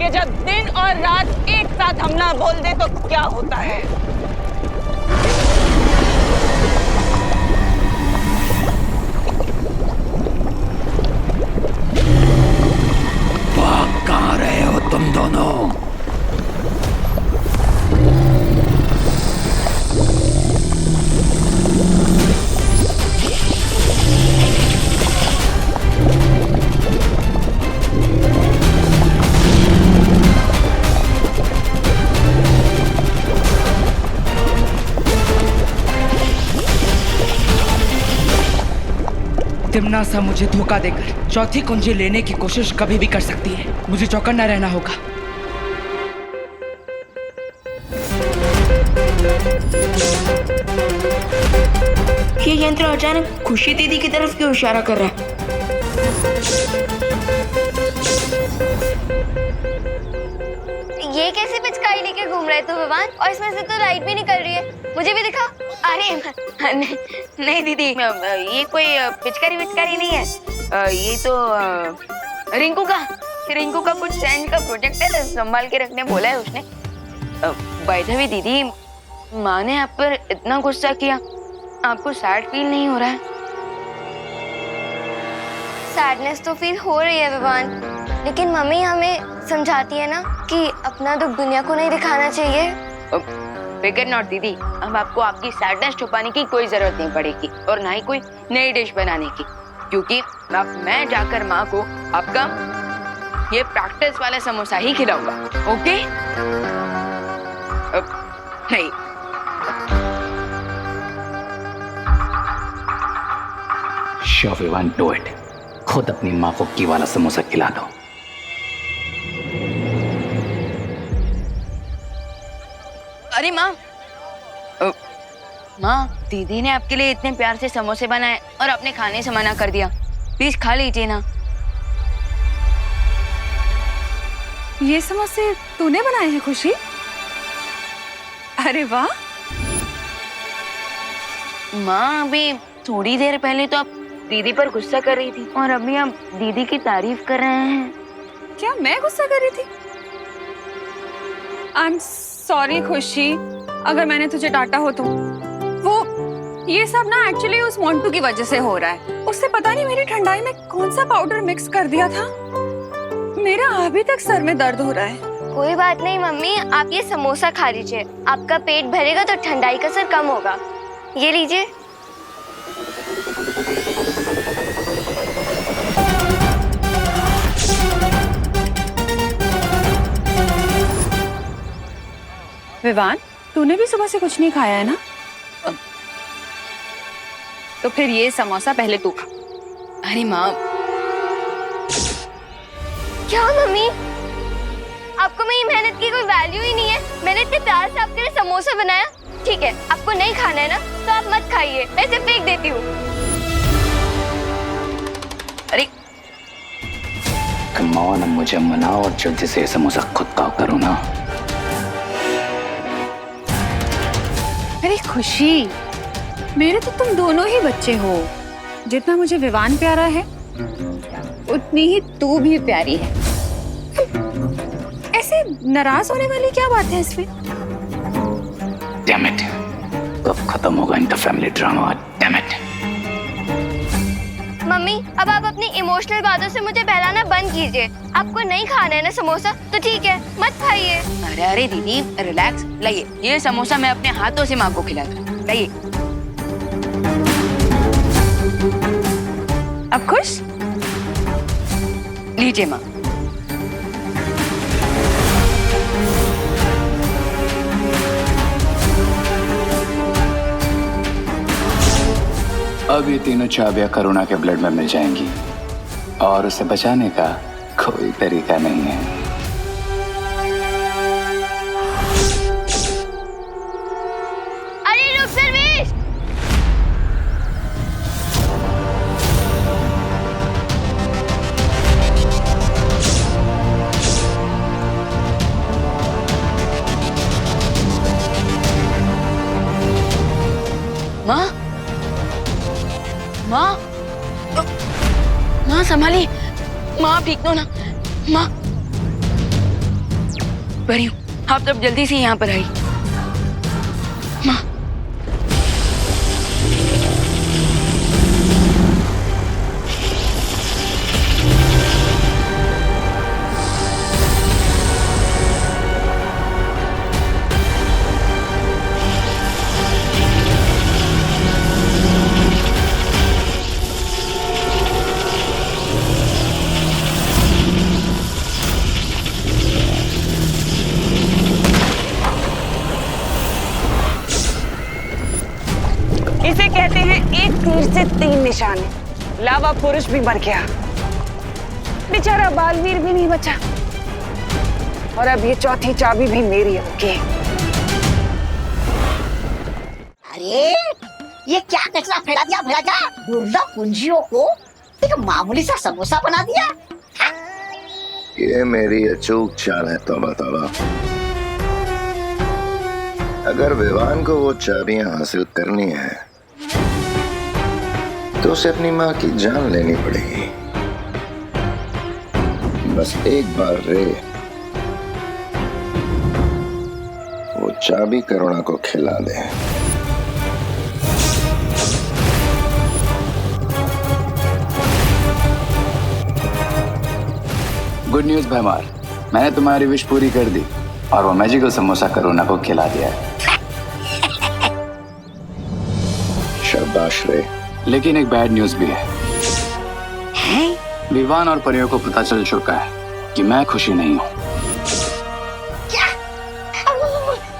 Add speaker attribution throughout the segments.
Speaker 1: कि जब दिन और रात एक साथ हमला बोल दे तो क्या होता है।
Speaker 2: भाग कहाँ रहे हो तुम दोनों?
Speaker 3: तिम्नासा मुझे धोखा देकर चौथी कुंजी लेने की कोशिश कभी भी कर सकती है। मुझे चौकन्ना रहना होगा।
Speaker 4: ये यंत्र अचानक खुशी दीदी की तरफ क्यों इशारा कर रहा है?
Speaker 5: ये कैसी पिचकारी लेके घूम रहे तू विवान? और इसमें से तो लाइट भी निकल रही है, मुझे भी दिखा।
Speaker 4: अरे नहीं दीदी, ये कोई पिचकारी नहीं है। ये तो रिंकू का कुछ सेंड का प्रोजेक्ट है, संभाल के रखने बोला है उसने। बाय द वे दीदी, माँ ने आप पर इतना गुस्सा किया, आपको सैड फील नहीं हो रहा है?
Speaker 5: सैडनेस तो फील हो रही है विवान, लेकिन मम्मी हमें समझाती है ना कि अपना दुख दुनिया को नहीं दिखाना चाहिए।
Speaker 4: फिकर नॉट दीदी, अब आपको आपकी सैडनेस छुपाने की कोई जरूरत नहीं पड़ेगी और ना ही कोई नई डिश बनाने की, क्योंकि अब मैं जाकर माँ को आपका ये प्रैक्टिस वाला समोसा ही खिलाऊंगा। ओके? नहीं,
Speaker 2: श्योर विवान, डू इट। खुद अपनी माँ को की वाला समोसा खिला दो।
Speaker 4: अरे माँ, दीदी ने आपके लिए इतने प्यार से समोसे बनाए और आपने खाने से मना कर दिया। प्लीज खा लीजिए ना।
Speaker 6: ये समोसे तूने बनाए हैं खुशी? अरे वाह।
Speaker 4: माँ, अभी थोड़ी देर पहले तो आप दीदी पर गुस्सा कर रही थी और अभी आप दीदी की तारीफ कर रहे हैं।
Speaker 6: क्या मैं गुस्सा कर रही थी? आई एम सॉरी खुशी, अगर मैंने तुझे डांटा हो तो। वो ये सब ना एक्चुअली उस मोंटू की वजह से हो रहा है। उससे पता नहीं मेरी ठंडाई में कौन सा पाउडर मिक्स कर दिया था। मेरा अभी तक सर में दर्द हो रहा है।
Speaker 5: कोई बात नहीं मम्मी, आप ये समोसा खा लीजिए, आपका पेट भरेगा तो ठंडाई का असर कम होगा। ये लीजिए।
Speaker 6: विवान, तूने भी सुबह से कुछ नहीं खाया है ना? तो फिर ये समोसा पहले तू खा।
Speaker 4: अरे माँ,
Speaker 5: क्या मम्मी, आपको मेरी मेहनत की कोई वैल्यू ही नहीं है? मैंने इतने प्यार से आपके लिए समोसा बनाया। ठीक है, आपको नहीं खाना है ना तो आप मत खाइए, मैं इसे फेंक देती हूँ।
Speaker 4: अरे
Speaker 2: कम ऑन, मुझे मनाओ और जल्दी से समोसा खुद खाओ करो ना।
Speaker 6: अरे खुशी, मेरे तो तुम दोनों ही बच्चे हो। जितना मुझे विवान प्यारा है उतनी ही तू भी प्यारी है। ऐसे नाराज होने वाली क्या बात है इसमें?
Speaker 2: डैम इट, कब खत्म होगा इनका family drama? Damn it.
Speaker 5: Mummy, अब आप अपनी इमोशनल बातों से मुझे बहलाना बंद कीजिए। आपको नहीं खाना है ना समोसा तो ठीक है, मत खाइए।
Speaker 4: अरे दीदी, रिलैक्स। लाइए, ये समोसा मैं अपने हाथों से माँ को खिलाता हूँ। लाइए।
Speaker 6: अब खुश?
Speaker 4: लीजिए माँ।
Speaker 2: अब ये तीनों चाबियां करुणा के ब्लड में मिल जाएंगी और उसे बचाने का कोई तरीका नहीं है।
Speaker 5: अरे रुक सर्वेश!
Speaker 4: माँ, माँ, माँ संभालिए। माँ ठीक तो ना? माँ, परी हूँ, आप तब जल्दी से यहाँ पर आई। माँ,
Speaker 1: इसे कहते हैं एक तीर से 3 निशाने। लावा पुरुष भी मर गया, बेचारा बालवीर भी नहीं बचा, और अब ये चौथी चाबी भी मेरी होगी।
Speaker 7: अरे ये क्या कचरा फैला दिया दुर्लभ कुंजियों को एक मामूली सा समोसा बना दिया।
Speaker 8: ये मेरी अचूक चाल है। तौबा तौबा। अगर विवान को वो चाबियां हासिल करनी है तो उसे अपनी माँ की जान लेनी पड़ेगी। बस एक बार रे वो चाबी करुणा को खिला दे।
Speaker 2: गुड न्यूज भैमार, मैंने तुम्हारी विश पूरी कर दी और वो मैजिकल समोसा करुणा को खिला दिया है।
Speaker 8: शाबाश रे।
Speaker 2: लेकिन एक बैड न्यूज भी है। विवान और परियों को पता चल चुका है कि मैं खुशी नहीं हूँ।
Speaker 7: क्या?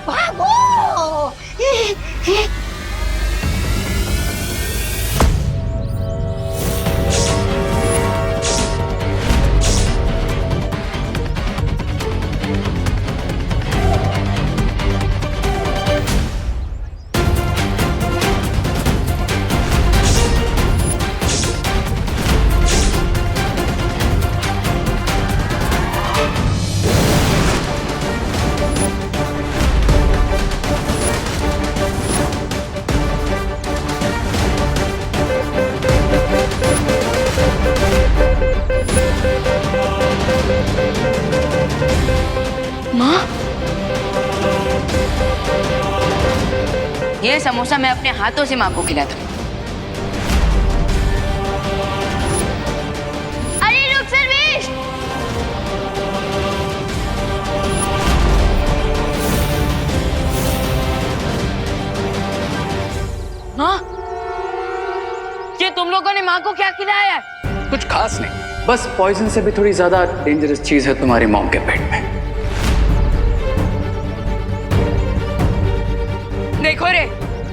Speaker 7: भागो!
Speaker 4: माँ, ये समोसा मैं अपने हाथों से माँ को खिलाता हूँ।
Speaker 5: अरे रुक सर्वेश!
Speaker 4: हाँ, ये तुम लोगों ने माँ को क्या खिलाया है?
Speaker 2: कुछ खास नहीं, बस पॉइजन से भी थोड़ी ज्यादा डेंजरस चीज है तुम्हारी मॉम के पेट में।
Speaker 4: देखो रे,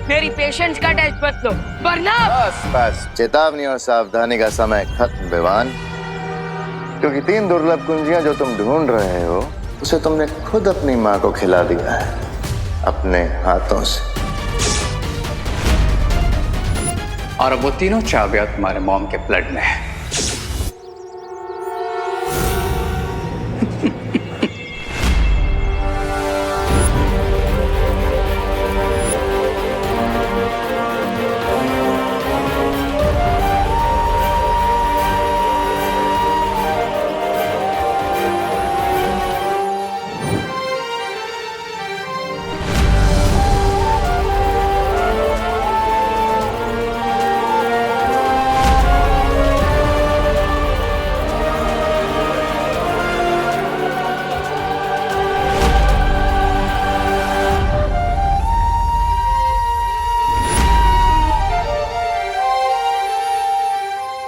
Speaker 4: मेरी पेशेंस का टेस्ट मत लो, वरना
Speaker 8: बस बस, चेतावनी और सावधानी का समय खत्म विवान। क्योंकि 3 दुर्लभ कुंजियां जो तुम ढूंढ रहे हो उसे तुमने खुद अपनी माँ को खिला दिया है अपने हाथों से।
Speaker 2: और अब वो तीनों चाबियां तुम्हारे मॉम के ब्लड में है।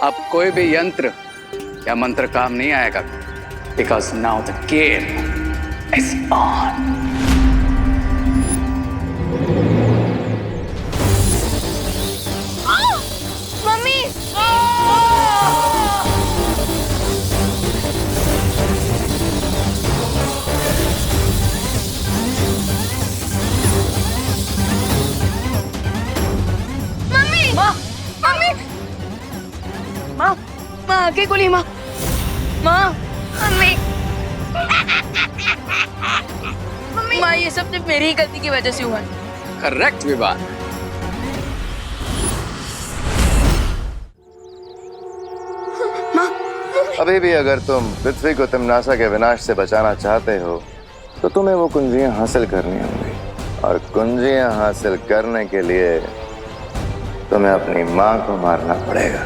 Speaker 2: अब कोई भी यंत्र या मंत्र काम नहीं आएगा, because now the game is on.
Speaker 5: Mummy! Mummy! Mummy!
Speaker 4: माँ, माँ आगे खोलिए माँ, माँ,
Speaker 5: मम्मी!
Speaker 4: माँ ये सब सिर्फ मेरी ही गलती की वजह से हुआ है।
Speaker 2: करेक्ट विवान।
Speaker 8: अभी भी अगर तुम पृथ्वी को तिम्नासा के विनाश से बचाना चाहते हो तो तुम्हें वो कुंजियां हासिल करनी होंगी, और कुंजियां हासिल करने के लिए तुम्हें अपनी मां को मारना पड़ेगा।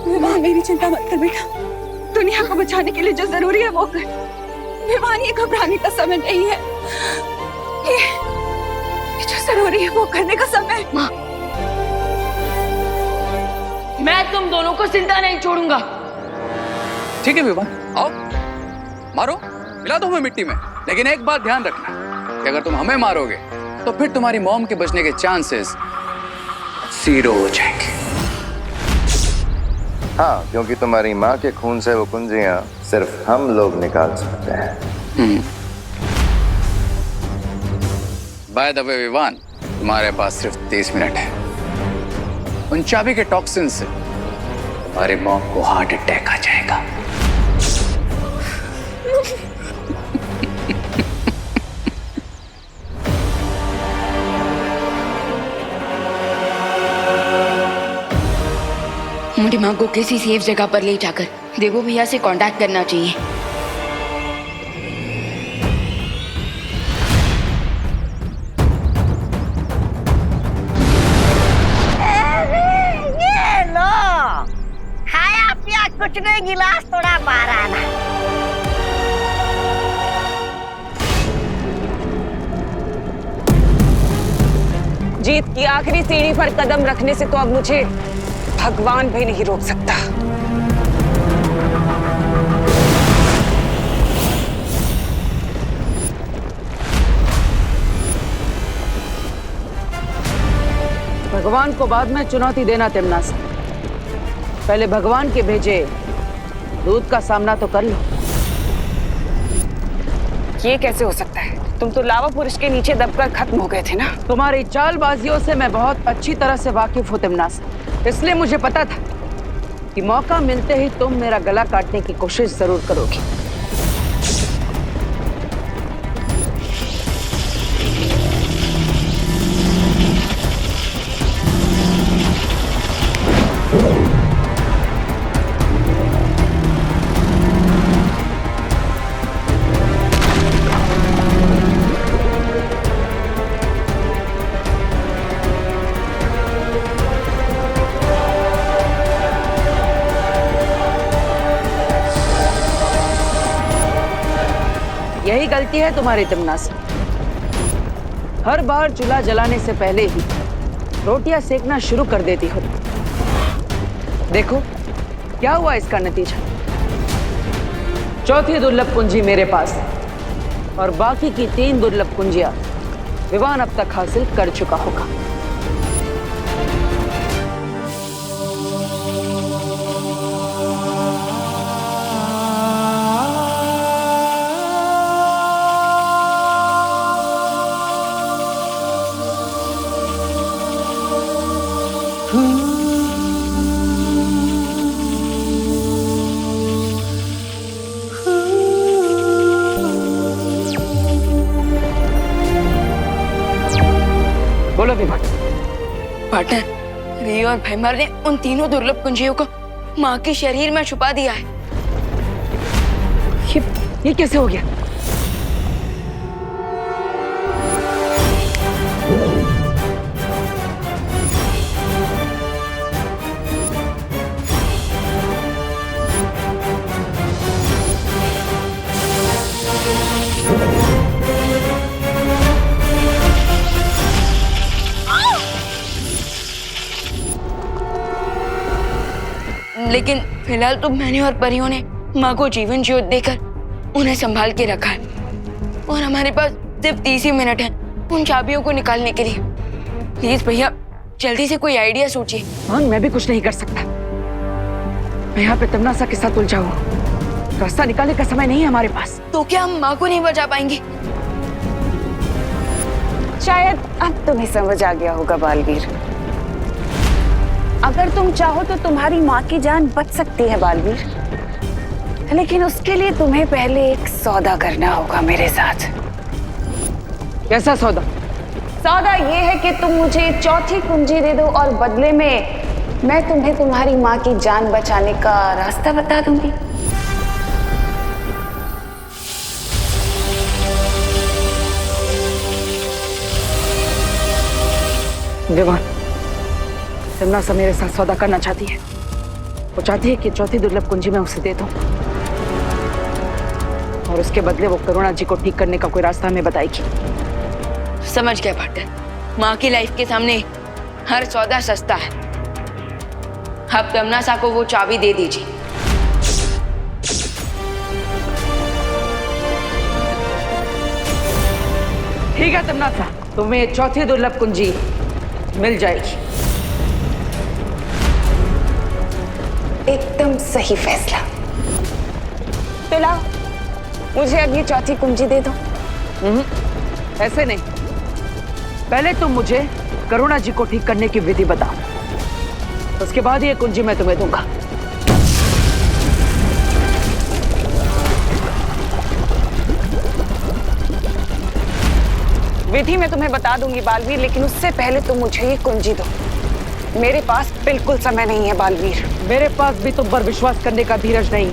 Speaker 6: विवाह, मेरी चिंता मत कर बेटा। दुनिया को बचाने के लिए जो जरूरी है वो कर। विवाह, ये घबराने का समय नहीं है। ये जो जरूरी है वो करने का समय है।
Speaker 4: माँ, मैं तुम दोनों को जिंदा नहीं छोड़ूंगा।
Speaker 2: ठीक है विवान, आओ मारो, मिला दो हमें मिट्टी में। लेकिन एक बात ध्यान रखना कि अगर तुम हमें मारोगे तो फिर तुम्हारी मॉम के बचने के चांसेस 0 हो जाएंगे।
Speaker 8: हाँ, क्योंकि तुम्हारी माँ के खून से वो कुंजियां सिर्फ हम लोग निकाल सकते हैं।
Speaker 2: बाय द वे विवान, तुम्हारे पास सिर्फ 30 मिनट है। उन चाबी के टॉक्सिन से तुम्हारे मॉम को हार्ट अटैक आ जाएगा।
Speaker 4: मेरी माँ को किसी सेफ जगह पर ले जाकर देवो भैया से कांटेक्ट करना चाहिए।
Speaker 7: ये लो, खाया पिया कुछ नहीं, गिलास थोड़ा बाहर आना।
Speaker 1: जीत की आखिरी सीढ़ी पर कदम रखने से तो अब मुझे भगवान भी नहीं रोक सकता।
Speaker 3: भगवान को बाद में चुनौती देना तिमनासा। पहले भगवान के भेजे दूध का सामना तो कर लो।
Speaker 1: ये कैसे हो सकता है? तुम तो लावा पुरुष के नीचे दबकर खत्म हो गए थे ना।
Speaker 3: तुम्हारी चालबाजियों से मैं बहुत अच्छी तरह से वाकिफ हूँ तिमनासा, इसलिए मुझे पता था कि मौका मिलते ही तुम मेरा गला काटने की कोशिश जरूर करोगी। यही गलती है तुम्हारी तिमनासा। हर बार चूल्हा जलाने से पहले ही रोटियां सेकना शुरू कर देती हो। देखो क्या हुआ इसका नतीजा। चौथी दुर्लभ कुंजी मेरे पास है और बाकी की 3 दुर्लभ कुंजियां विवान अब तक हासिल कर चुका होगा। बोलो विवान।
Speaker 4: पार्टनर, री और भैमर ने उन तीनों दुर्लभ कुंजियों को माँ के शरीर में छुपा दिया है।
Speaker 3: ये कैसे हो गया?
Speaker 4: लेकिन फिलहाल तो मैंने और परियों ने माँ को जीवन ज्योत देकर उन्हें संभाल के रखा है और हमारे पास सिर्फ 30 ही मिनट है उन चाबियों को निकालने के लिए। प्लीज भैया जल्दी से कोई आइडिया सोचिए।
Speaker 3: हाँ, मैं भी कुछ नहीं कर सकता। मैं यहाँ पे तिमनासा के साथ उलझा हूँ। रास्ता निकालने का समय नहीं है हमारे पास।
Speaker 4: तो क्या हम माँ को नहीं बचा पाएंगे?
Speaker 1: शायद अब तुम्हें समझ आ गया होगा बालवीर। अगर तुम चाहो तो तुम्हारी माँ की जान बच सकती है बालवीर। लेकिन उसके लिए तुम्हें पहले एक सौदा करना होगा मेरे साथ।
Speaker 3: कैसा सौदा?
Speaker 1: सौदा ये है कि तुम मुझे चौथी कुंजी दे दो और बदले में मैं तुम्हें तुम्हारी माँ की जान बचाने का रास्ता बता दूंगी।
Speaker 3: विवान, तिमनासा मेरे साथ सौदा करना चाहती है। वो चाहती है कि चौथी दुर्लभ कुंजी मैं उसे दे दूं और उसके बदले वो करुणा जी को ठीक करने का कोई रास्ता हमें बताएगी।
Speaker 4: समझ गया पार्टनर, माँ की लाइफ के सामने हर सौदा सस्ता है। आप तमन्ना को वो चाबी दे दीजिए।
Speaker 3: ठीक है तमन्ना, तुम्हें चौथी दुर्लभ कुंजी मिल जाएगी।
Speaker 1: एकदम सही फैसला। तो लाओ, मुझे अब ये चौथी कुंजी दे दो।
Speaker 3: ऐसे नहीं, पहले तुम मुझे करुणा जी को ठीक करने की विधि बताओ, उसके बाद ये कुंजी मैं तुम्हें दूंगा।
Speaker 1: विधि मैं तुम्हें बता दूंगी बालवीर, लेकिन उससे पहले तुम मुझे ये कुंजी दो। मेरे पास बिल्कुल समय नहीं है बालवीर।
Speaker 3: मेरे पास भी तुम पर विश्वास करने का धीरज नहीं।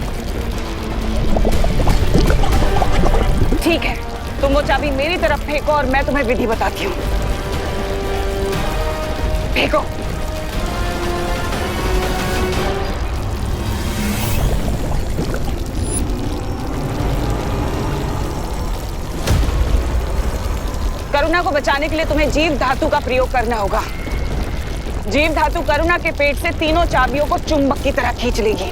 Speaker 1: ठीक है, तुम वो चाबी मेरी तरफ फेंको और मैं तुम्हें विधि बताती हूँ। फेंको। करुणा को बचाने के लिए तुम्हें जीव धातु का प्रयोग करना होगा। जीव धातु करुणा के पेट से तीनों चाबियों को चुंबक की तरह खींच लेगी।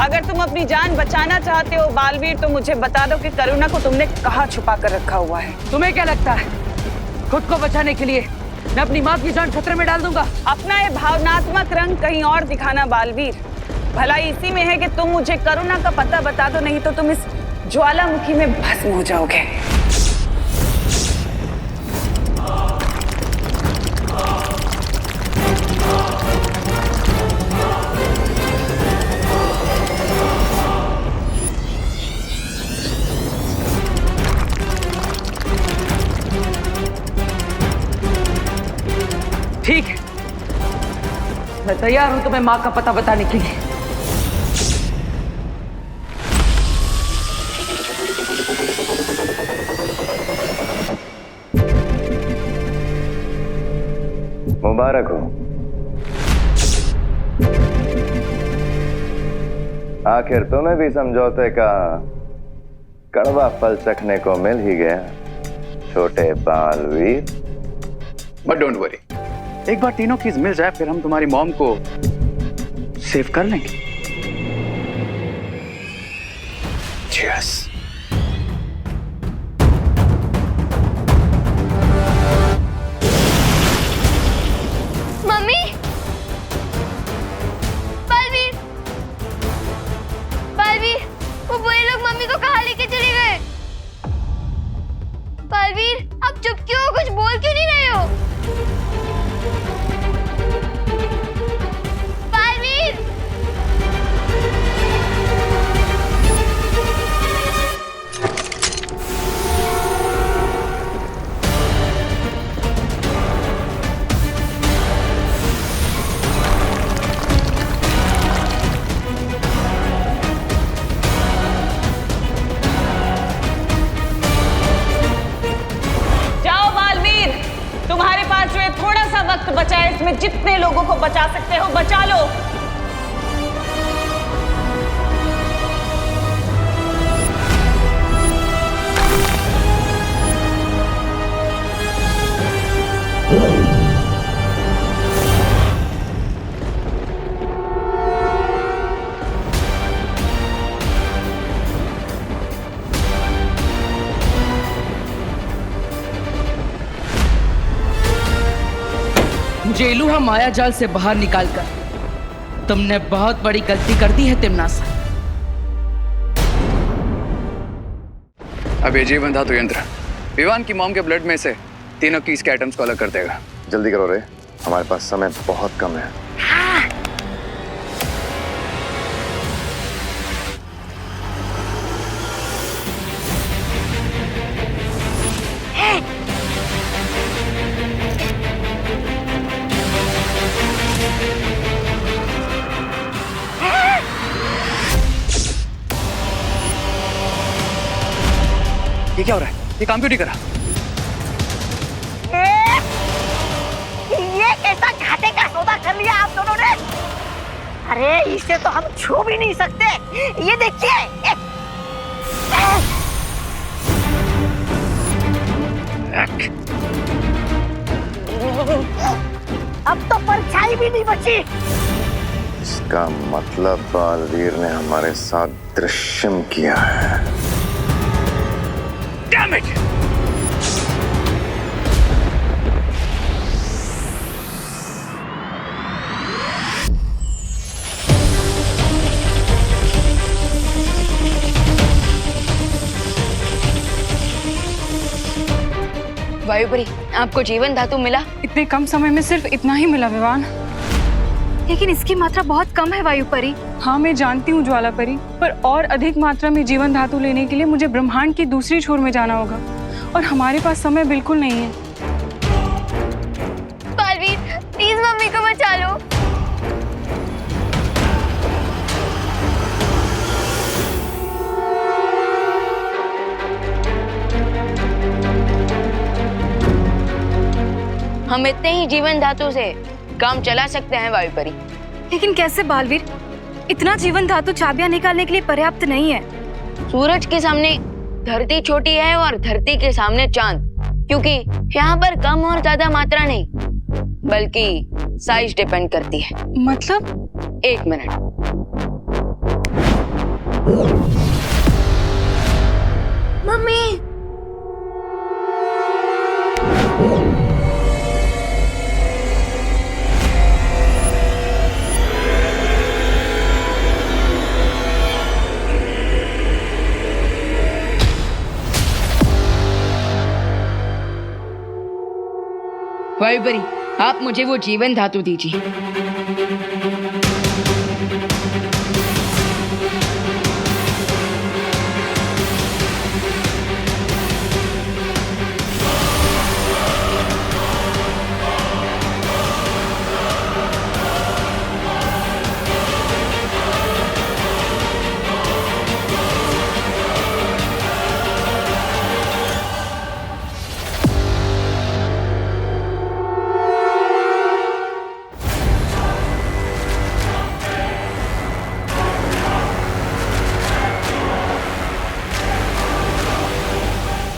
Speaker 1: अगर तुम अपनी जान बचाना चाहते हो बालवीर, तो मुझे बता दो कि करुणा को तुमने कहाँ छुपा कर रखा हुआ है।
Speaker 3: तुम्हें क्या लगता है खुद को बचाने के लिए मैं अपनी माँ की जान खतरे में डाल दूंगा?
Speaker 1: अपना ये भावनात्मक रंग कहीं और दिखाना बालवीर। भलाई इसी में है कि तुम मुझे करुणा का पता बता दो, नहीं तो तुम इस ज्वालामुखी में भस्म हो जाओगे।
Speaker 3: ठीक है, मैं तैयार हूं तुम्हें माँ का पता बताने के लिए।
Speaker 8: मुबारक हो, आखिर तुम्हें भी समझौते का कड़वा फल चखने को मिल ही गया, छोटे बालवीर।
Speaker 2: बट डोंट वरी, एक बार तीनों कीज मिल जाए फिर हम तुम्हारी मॉम को सेव कर लेंगे। Cheers.
Speaker 5: मम्मी, बालवीर, बालवीर, वो बुरे लोग मम्मी को कहाँ लेके चले गए? बालवीर, आप चुप क्यों हो? कुछ बोल क्यों नहीं रहे हो? बालवीर,
Speaker 1: वक्त बचा है, इसमें जितने लोगों को बचा सकते हो बचा लो।
Speaker 3: मुझे इलूहा माया जाल से बाहर निकालकर तुमने बहुत बड़ी गलती कर दी है तिम्नासा।
Speaker 2: अब ये जीवन धातु यंत्र विवान की मॉम के ब्लड में से तीनों कीस के एटम्स को अलग कर देगा।
Speaker 8: जल्दी करो रे, हमारे पास समय बहुत कम है।
Speaker 2: ये क्या हो रहा है? ये काम क्यों नहीं करा?
Speaker 7: ये कैसा घाटे का सौदा कर लिया आप दोनों ने? अरे इसे तो हम छू भी नहीं सकते। ये देखिए, अब तो परछाई भी नहीं बची।
Speaker 8: इसका मतलब बालवीर ने हमारे साथ दृश्यम किया है।
Speaker 2: Damn it!
Speaker 4: वायुपरी, आपको जीवन धातु मिला?
Speaker 6: इतने कम समय में सिर्फ इतना ही मिला विवान।
Speaker 5: लेकिन इसकी मात्रा बहुत कम है वायुपरी।
Speaker 6: हाँ मैं जानती हूँ ज्वालापरी, पर और अधिक मात्रा में जीवन धातु लेने के लिए मुझे ब्रह्मांड की दूसरी छोर में जाना होगा और हमारे पास समय बिल्कुल नहीं है।
Speaker 5: बालवीर, प्लीज मम्मी को बचा लो।
Speaker 4: हम इतने ही जीवन धातु से काम चला सकते हैं वायुपरी।
Speaker 5: लेकिन कैसे बालवीर? इतना जीवन धातु चाबियां निकालने के लिए पर्याप्त नहीं है।
Speaker 4: सूरज के सामने धरती छोटी है और धरती के सामने चांद, क्योंकि यहाँ पर कम और ज्यादा मात्रा नहीं बल्कि साइज डिपेंड करती है।
Speaker 6: मतलब?
Speaker 4: एक मिनट।
Speaker 5: मम्मी,
Speaker 3: वायुपरी, आप मुझे वो जीवन धातु दीजिए।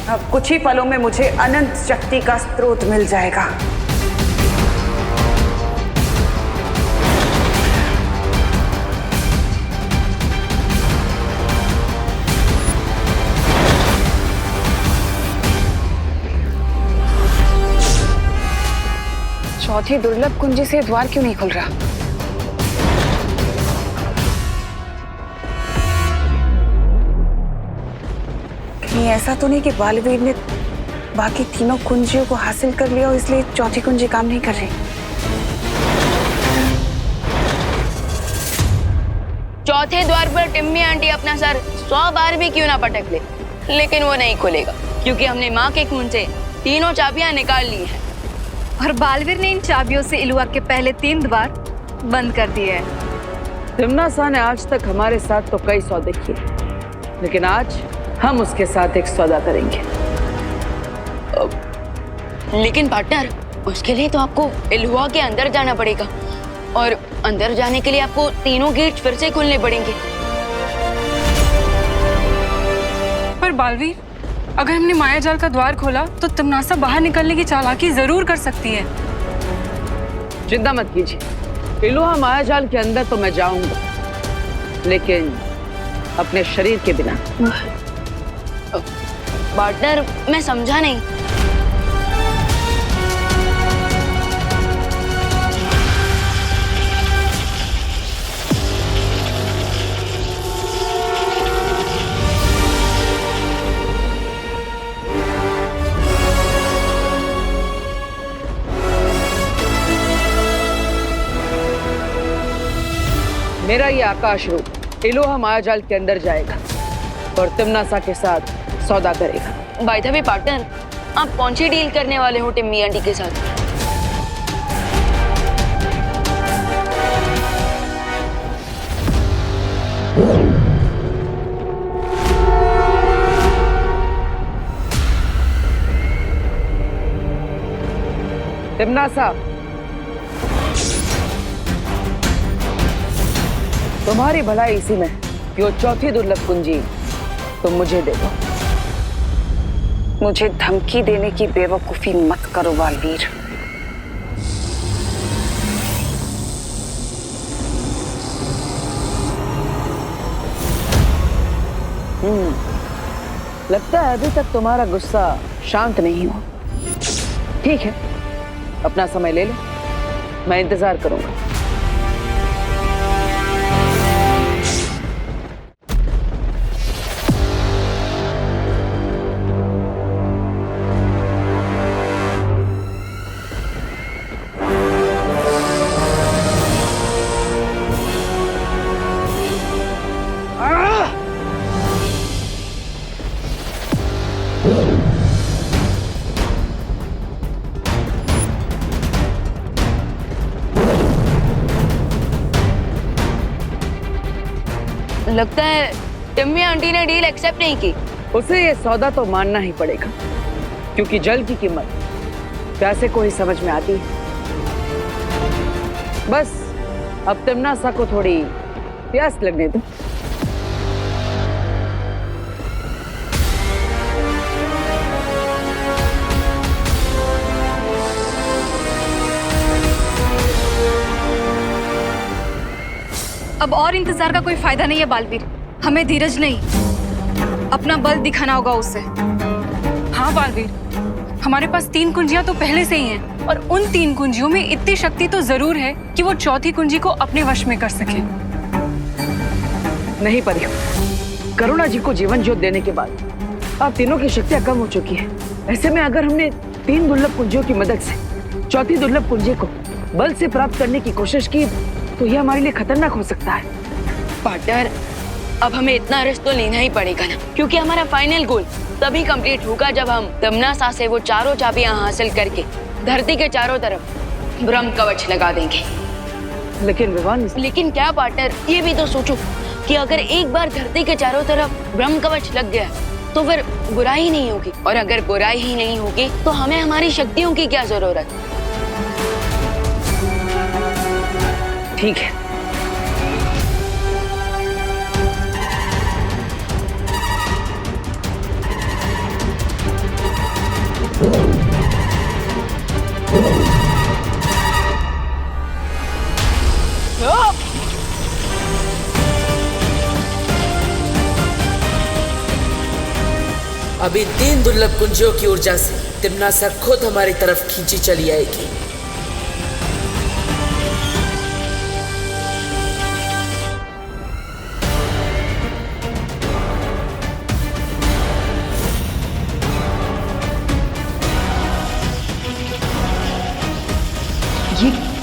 Speaker 1: अब कुछ ही पलों में मुझे अनंत शक्ति का स्रोत मिल जाएगा। चौथी दुर्लभ कुंजी से द्वार क्यों नहीं खुल रहा? कहीं ऐसा तो नहीं कि बालवीर ने बाकी तीनों कुंजियों को हासिल कर लिया और इसलिए चौथी कुंजी काम नहीं कर रही?
Speaker 4: चौथे द्वार पर टिम्मी आंटी अपना सर 100 बार भी क्यों ना पटक ले, लेकिन वो नहीं खुलेगा क्योंकि हमने माँ के खून से तीनों चाबियां निकाल ली हैं।
Speaker 5: और बालवीर ने इन चाबियों से इलुआ के पहले 3 द्वार बंद कर दिए हैं।
Speaker 3: तिम्नासा ने आज तक हमारे साथ तो कई सौदे किए, लेकिन आज हम उसके साथ एक सौदा करेंगे।
Speaker 4: लेकिन पार्टनर, उसके लिए तो आपको इल्हुआ के अंदर जाना पड़ेगा और अंदर जाने के लिए आपको तीनों गेट फिर से खोलने पड़ेंगे।
Speaker 6: पर बालवीर, अगर हमने माया जाल का द्वार खोला तो तमनासा बाहर निकलने की चालाकी जरूर कर सकती है।
Speaker 3: चिंता मत कीजिए, इल्हुआ माया जाल के अंदर तो मैं जाऊंगा, लेकिन अपने शरीर के बिना।
Speaker 4: पार्टनर, मैं समझा नहीं।
Speaker 3: मेरा ये आकाश रूप इल्हुआ माया जाल के अंदर जाएगा और तिम्नासा के साथ सौदा करेगा।
Speaker 4: बाय द वे पार्टनर, आप कौन सी डील करने वाले हो टिम्मी आंटी के साथ?
Speaker 3: तिम्नासा, तुम्हारी भलाई इसी में कि वो चौथी दुर्लभ कुंजी तुम मुझे दे दो।
Speaker 1: मुझे धमकी देने की बेवकूफी मत करो बालवीर।
Speaker 3: लगता है अभी तक तुम्हारा गुस्सा शांत नहीं हुआ। ठीक है, अपना समय ले लो, मैं इंतजार करूंगा।
Speaker 4: लगता है टिम्मी आंटी ने डील एक्सेप्ट नहीं की।
Speaker 3: उसे ये सौदा तो मानना ही पड़ेगा, क्योंकि जल की कीमत प्यासे को ही समझ में आती है। बस अब तिम्नासा को थोड़ी प्यास लगने दो।
Speaker 6: अब और इंतजार का कोई फायदा नहीं है बालवीर, हमें धीरज नहीं, अपना बल दिखाना होगा उसे। हाँ बालवीर, हमारे पास 3 कुंजियां तो पहले से ही हैं और उन 3 कुंजियों में इतनी शक्ति तो जरूर है कि वो चौथी कुंजी को अपने वश में कर सके।
Speaker 3: नहीं परियो, करुणा जी को जीवन ज्योत देने के बाद अब तीनों की शक्तियां कम हो चुकी है। ऐसे में अगर हमने 3 दुर्लभ कुंजियों की मदद से चौथी दुर्लभ कुंजी को बल से प्राप्त करने की कोशिश की तो यह हमारे लिए खतरनाक हो सकता है।
Speaker 4: पार्टनर, अब हमें इतना रिस्क तो लेना ही पड़ेगा ना, क्योंकि हमारा फाइनल गोल तभी कंप्लीट होगा जब हम तिम्नासा से वो चारों चाबियां हासिल करके धरती के चारों तरफ ब्रह्म कवच लगा देंगे। लेकिन क्या पार्टनर, ये भी तो सोचो कि अगर एक बार धरती के चारों तरफ ब्रह्म कवच लग गया तो फिर बुराई नहीं होगी, और अगर बुराई ही नहीं होगी तो हमें हमारी शक्तियों की क्या जरूरत।
Speaker 3: ठीक है,
Speaker 9: अभी 3 दुर्लभ कुंजियों की ऊर्जा से तिम्नासा खुद हमारी तरफ खींची चली आएगी।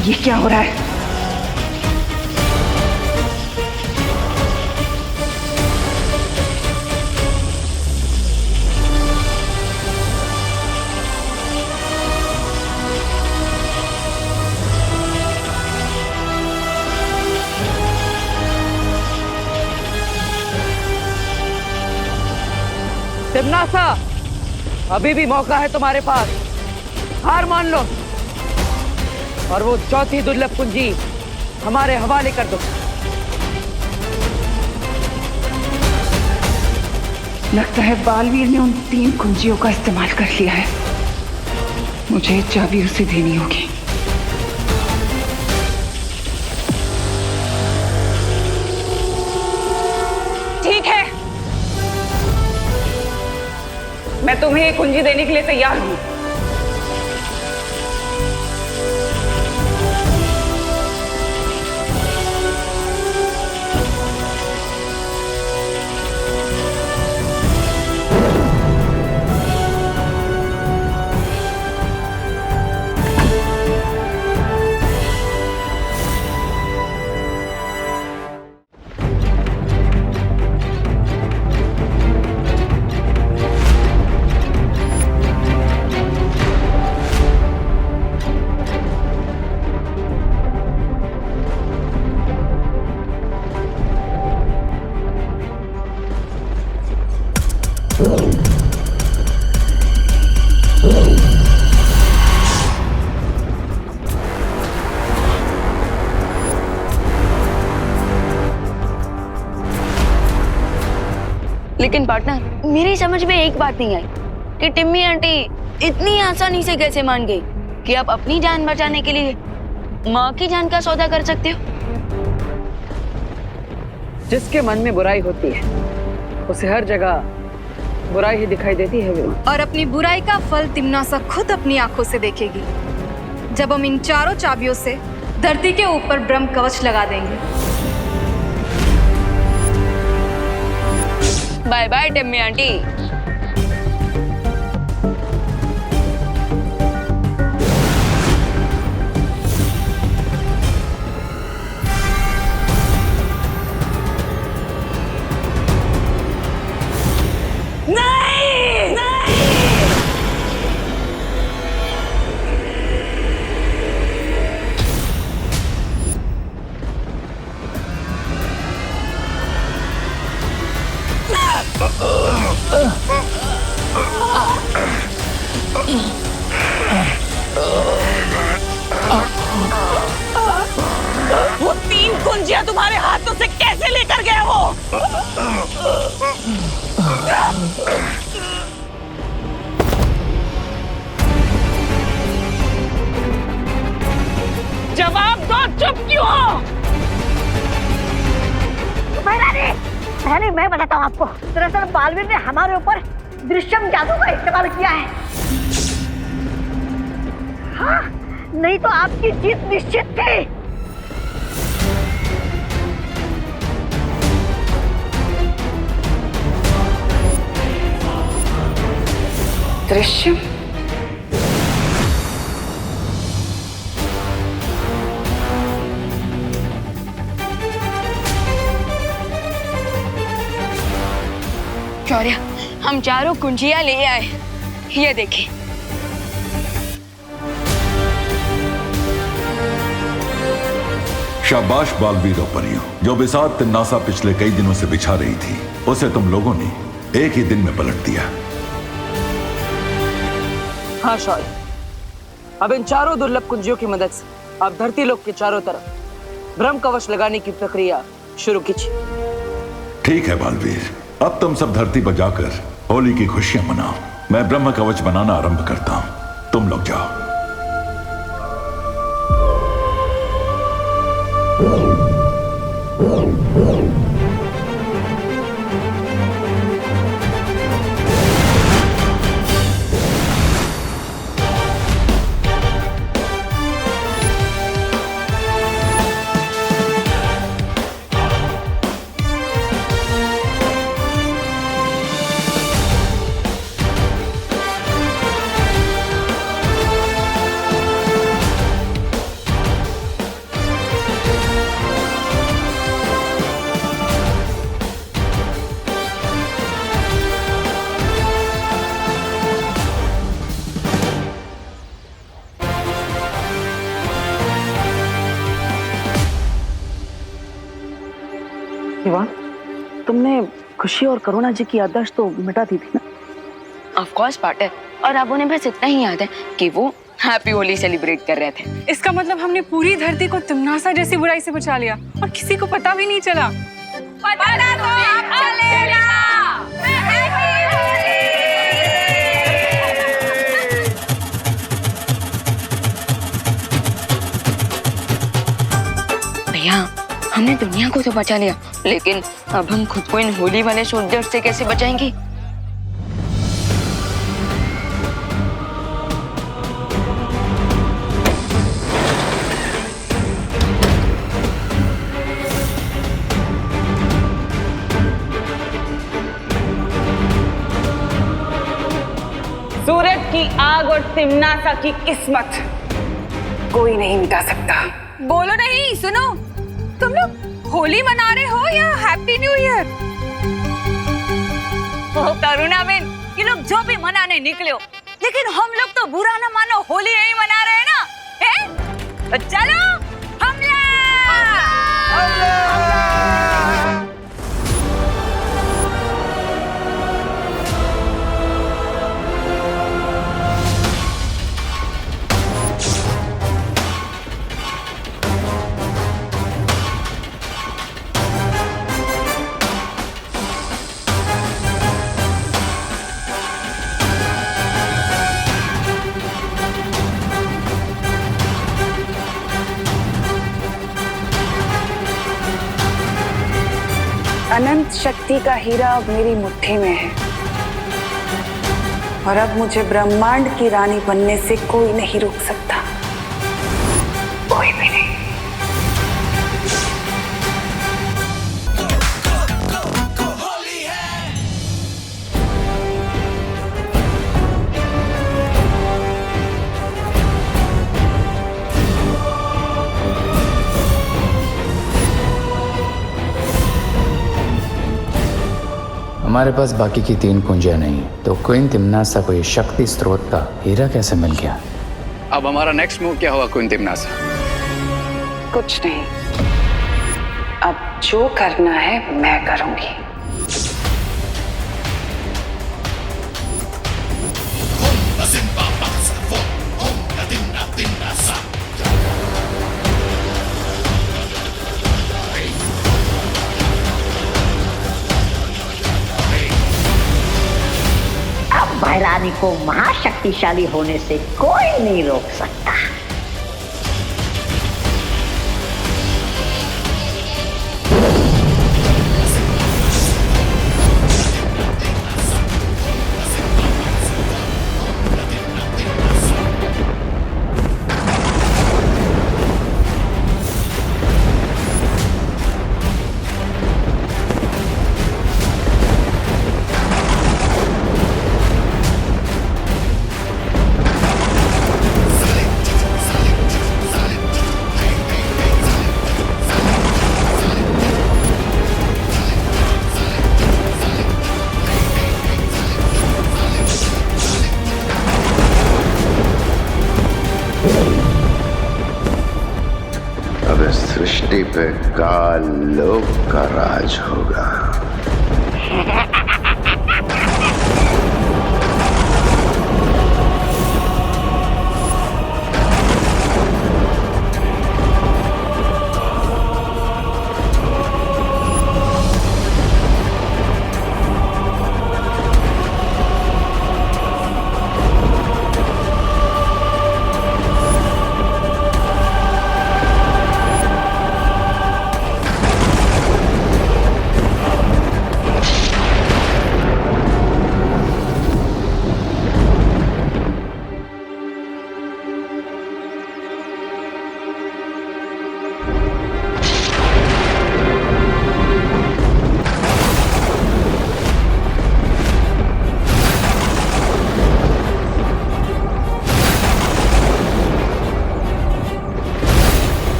Speaker 1: ये क्या हो रहा है?
Speaker 3: तिम्नासा, अभी भी मौका है तुम्हारे पास, हार मान लो। और वो चौथी दुर्लभ कुंजी हमारे हवाले कर दो।
Speaker 1: लगता है बालवीर ने उन 3 कुंजियों का इस्तेमाल कर लिया है। मुझे चाबी उसे देनी होगी। ठीक है, मैं तुम्हें ये कुंजी देने के लिए तैयार हूं।
Speaker 4: लेकिन पार्टनर, मेरी समझ में एक बात नहीं आई कि टिम्मी आंटी इतनी आसानी से कैसे मान गई कि आप अपनी जान बचाने के लिए माँ की जान का सौदा कर सकते हो।
Speaker 3: जिसके मन में बुराई होती है उसे हर जगह बुराई ही दिखाई देती है।
Speaker 6: और अपनी बुराई का फल तिम्नासा खुद अपनी आंखों से देखेगी जब हम इन चारों चाबियों से धरती के ऊपर ब्रह्म कवच लगा देंगे।
Speaker 4: Bye bye Timmy aunty.
Speaker 1: वो 3 कुंजियां तुम्हारे हाथों से कैसे लेकर गया वो? जवाब दो, चुप क्यों हो?
Speaker 7: पहले मैं बताता हूँ आपको। दरअसल बालवीर ने हमारे ऊपर दृश्यम जादू का इस्तेमाल किया है। हाँ, नहीं तो आपकी जीत निश्चित थी।
Speaker 1: दृश्यम?
Speaker 4: शौर्य, हम चारों कुंजियां ले आए, ये देखें।
Speaker 10: शाबाश बालवीर और परियों, जो बिसात तिम्नासा पिछले कई दिनों से बिछा रही थी उसे तुम लोगों ने एक ही दिन में पलट दिया।
Speaker 3: हाँ शौर्य, अब इन चारों दुर्लभ कुंजियों की मदद से आप धरती लोक के चारों तरफ ब्रह्म कवच लगाने की प्रक्रिया शुरू कीजिए।
Speaker 10: ठीक है बालवीर, अब तुम सब धरती पर जाकर होली की खुशियां मनाओ। मैं ब्रह्म कवच बनाना आरंभ करता हूं, तुम लोग जाओ।
Speaker 3: इवान, तुमने खुशी और करुणा जी की याददाश्त तो मिटा दी थी ना?
Speaker 4: ऑफ कोर्स पार्टनर, और अब उन्हें बस इतना ही याद है कि वो हैप्पी होली सेलिब्रेट कर रहे थे।
Speaker 6: इसका मतलब हमने पूरी धरती को तिमनासा जैसी बुराई से बचा लिया और किसी को पता भी नहीं चला। पता तो अब चलेगा।
Speaker 4: भैया हमने दुनिया को तो बचा लिया, लेकिन अब हम खुद को इन होली वाले सोल्जर से कैसे बचाएंगे?
Speaker 1: सूरज की आग और तिमनासा की किस्मत कोई नहीं मिटा सकता।
Speaker 6: बोलो नहीं, सुनो, तुम लोग होली मना रहे हो या हैप्पी न्यू ईयर? ओ करुणा बेन, ये लोग जो भी मनाने निकले हो, लेकिन हम लोग तो बुरा ना मानो होली यही मना रहे हैं ना, हैं? तो चलो हमला!
Speaker 1: अनंत शक्ति का हीरा अब मेरी मुट्ठी में है और अब मुझे ब्रह्मांड की रानी बनने से कोई नहीं रोक सकता, कोई भी नहीं।
Speaker 11: हमारे पास बाकी की 3 कुंजियां नहीं, तो क्वीन तिमनासा को ये शक्ति स्रोत का हीरा कैसे मिल गया?
Speaker 2: अब हमारा नेक्स्ट मूव क्या हुआ क्वीन तिमनासा?
Speaker 1: कुछ नहीं, अब जो करना है मैं करूंगी।
Speaker 7: महारानी को महाशक्तिशाली होने से कोई नहीं रोक सकता।
Speaker 8: सृष्टि पे काल लोक का राज होगा।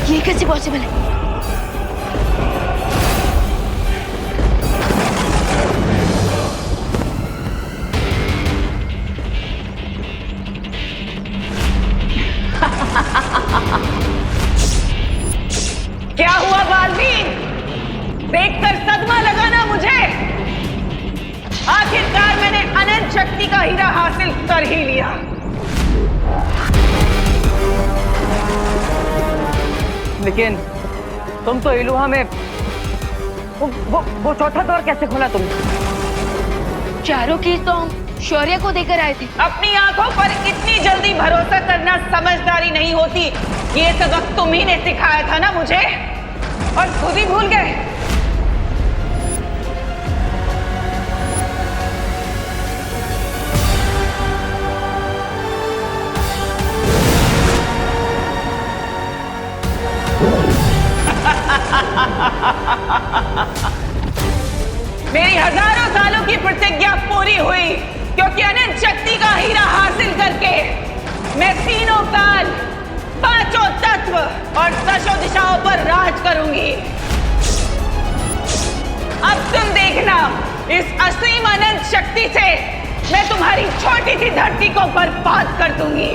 Speaker 4: ये कैसे पॉसिबल है?
Speaker 1: क्या हुआ बालवीर? सदमा लगा ना मुझे। आखिरकार मैंने अनंत शक्ति का हीरा हासिल कर ही लिया।
Speaker 3: लेकिन तुम तो इलुहा में वो चौथा द्वार कैसे खोला तुमने?
Speaker 4: चारों कीज तो हम शौर्य को देकर आए थे।
Speaker 1: अपनी आंखों पर इतनी जल्दी भरोसा करना समझदारी नहीं होती। ये सबक तुम ही ने सिखाया था ना मुझे, और खुद ही भूल गए। मेरी हजारों सालों की प्रतिज्ञा पूरी हुई, क्योंकि अनंत शक्ति का हीरा हासिल करके मैं तीनों काल, पांचों तत्व और दशों दिशाओं पर राज करूंगी। अब तुम देखना, इस असीम अनंत शक्ति से मैं तुम्हारी छोटी सी धरती को बर्बाद कर दूंगी।